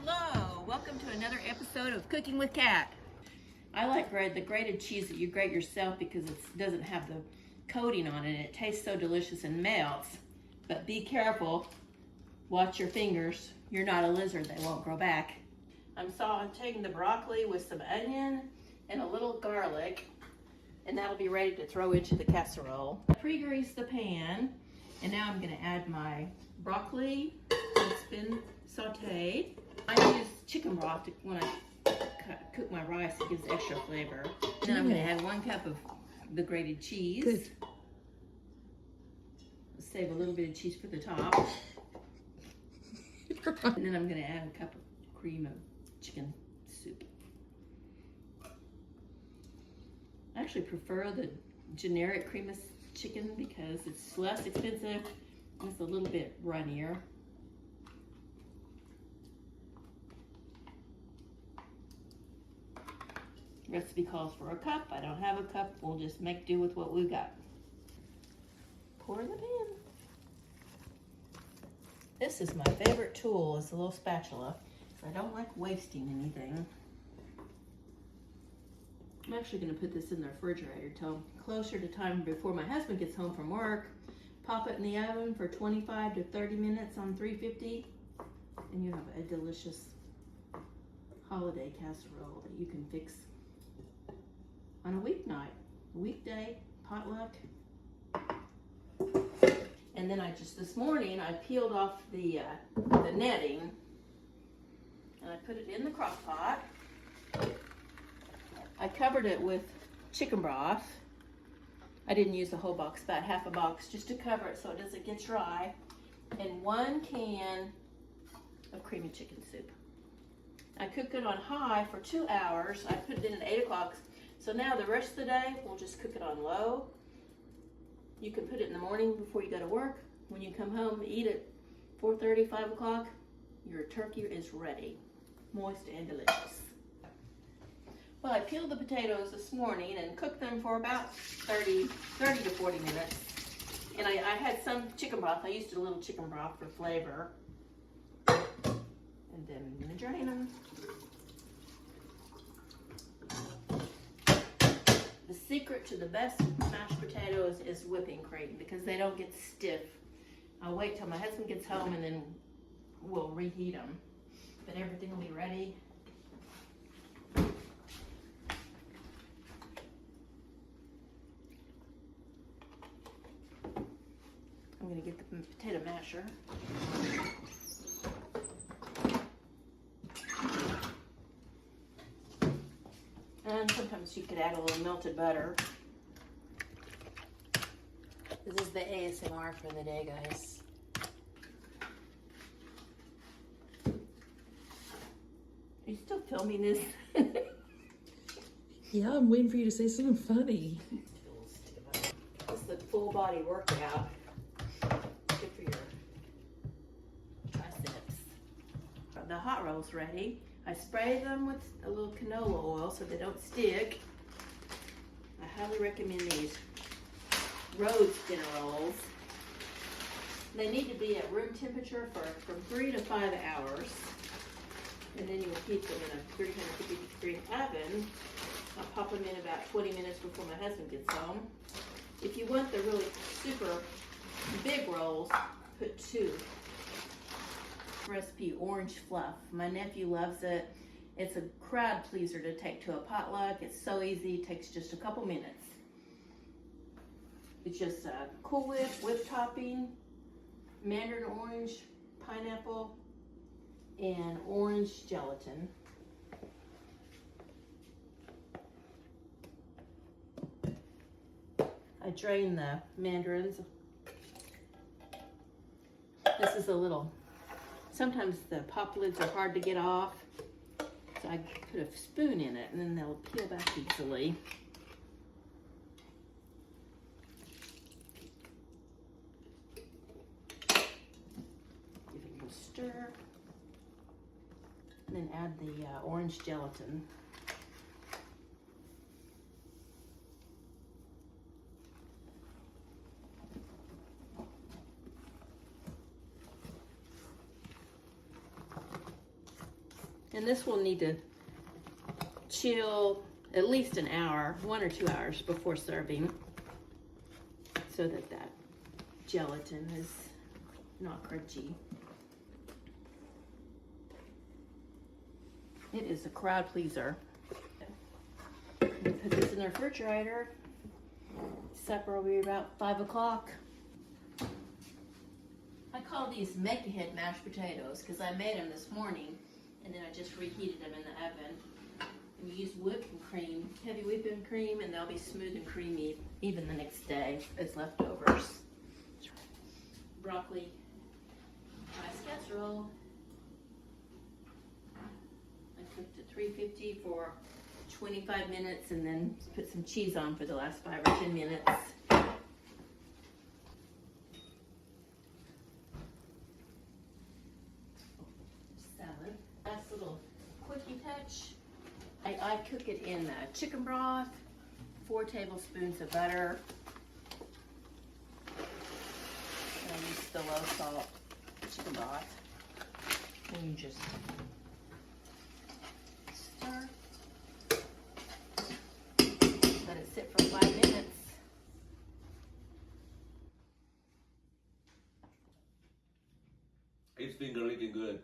Hello, welcome to another episode of Cooking with Kat. I like the grated cheese that you grate yourself because it doesn't have the coating on it. It tastes so delicious and melts. But be careful, watch your fingers. You're not a lizard, they won't grow back. I'm sauteing the broccoli with some onion and a little garlic, and that'll be ready to throw into the casserole. I pre-greased the pan, and now I'm gonna add my broccoli that's been sauteed. I use chicken broth when I cook my rice. It gives extra flavor. Then I'm gonna add 1 cup of the grated cheese. Good. Save a little bit of cheese for the top. And then I'm gonna add a cup of cream of chicken soup. I actually prefer the generic cream of chicken because it's less expensive and it's a little bit runnier. Recipe calls for a cup. I don't have a cup. We'll just make do with what we've got. Pour in the pan. This is my favorite tool. It's a little spatula. I don't like wasting anything. I'm actually going to put this in the refrigerator till closer to time before my husband gets home from work. Pop it in the oven for 25 to 30 minutes on 350, and you have a delicious holiday casserole that you can fix on a weeknight, weekday, potluck. And then this morning I peeled off the netting and I put it in the crock pot. I covered it with chicken broth. I didn't use the whole box, about half a box, just to cover it so it doesn't get dry. And 1 can of creamy chicken soup. I cooked it on high for 2 hours. I put it in at 8 o'clock. So now the rest of the day, we'll just cook it on low. You can put it in the morning before you go to work. When you come home, eat at 4:30, 5 o'clock. Your turkey is ready, moist and delicious. Well, I peeled the potatoes this morning and cooked them for about 30 to 40 minutes. And I had some chicken broth. I used a little chicken broth for flavor. And then I'm gonna drain them. The secret to the best mashed potatoes is whipping cream because they don't get stiff. I'll wait till my husband gets home and then we'll reheat them. But everything will be ready. I'm gonna get the potato masher. And sometimes you could add a little melted butter. This is the ASMR for the day, guys. Are you still filming this? Yeah, I'm waiting for you to say something funny. It's the full body workout. Good for your triceps. The hot roll's ready. I spray them with a little canola oil so they don't stick. I highly recommend these Rhodes dinner rolls. They need to be at room temperature from 3 to 5 hours. And then you will heat them in a 350 degree oven. I'll pop them in about 20 minutes before my husband gets home. If you want the really super big rolls, put 2. Recipe orange fluff. My nephew loves it. It's a crowd pleaser to take to a potluck. It's so easy, it takes just a couple minutes. It's just a Cool Whip topping, mandarin orange, pineapple, and orange gelatin. I drain the mandarins. This is a little, sometimes the pop lids are hard to get off, so I put a spoon in it and then they'll peel back easily. Give it a little stir. And then add the orange gelatin. And this will need to chill at least an hour, 1 or 2 hours before serving, so that that gelatin is not crunchy. It is a crowd pleaser. Put this in the refrigerator. Supper will be about 5 o'clock. I call these make ahead mashed potatoes because I made them this morning and then I just reheated them in the oven. And you use whipping cream, heavy whipping cream, and they'll be smooth and creamy even the next day as leftovers. Broccoli rice casserole. I cooked at 350 for 25 minutes and then put some cheese on for the last 5 or 10 minutes. Salad. Last little quickie touch. I cook it in chicken broth, 4 tablespoons of butter. And I use the low salt chicken broth. And you just stir. Let it sit for 5 minutes. His finger looking good.